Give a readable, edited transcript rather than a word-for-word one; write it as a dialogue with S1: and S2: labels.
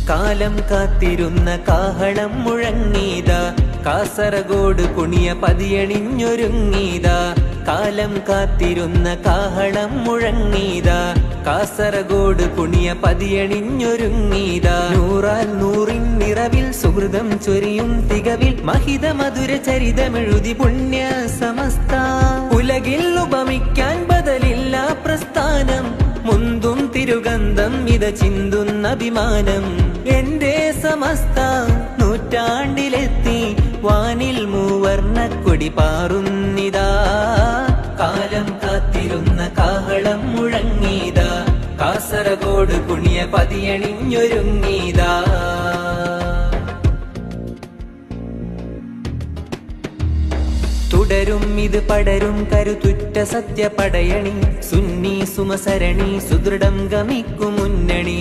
S1: കാലം കാത്തിരുന്ന കാഹളം മുഴങ്ങീതാ, കാസർഗോഡ് കുണിയ പതിയണിഞ്ഞൊരുങ്ങീതാ. കാലം കാത്തിരുന്ന കാഹളം മുഴങ്ങീതാ, കാസർഗോഡ് കുണിയ പതിയണിഞ്ഞൊരുങ്ങീതാ. നൂറാൽ നൂറിൻ നിറവിൽ സുഹൃതം ചൊരിയും തികവിൽ മഹിത മധുര ചരിതമെഴുതി പുണ്യ സമസ്ത. ഉലകിൽ ഉപമിക്കാൻ ബദലില്ല പ്രസ്ഥാനം, മുന്തും തിരുഗന്ധം ഇത ചിന്തുന്ന അഭിമാനം. എന്റെ സമസ്ത നൂറ്റാണ്ടിലെത്തി, വാനിൽ മൂവർണ്ണക്കൊടി പാറുന്നിതാ. കാലം കാത്തിരുന്ന കാഹളം മുഴങ്ങീതാ, കാസർഗോഡ് കുണിയ പതിയണിഞ്ഞൊരുങ്ങീതാ. തുടരും ഇത് പടരും കരുത്തുറ്റ സത്യ പടയണി, സുന്നി സുമസരണി സുദൃഢം ഗമിക്കും മുന്നണി.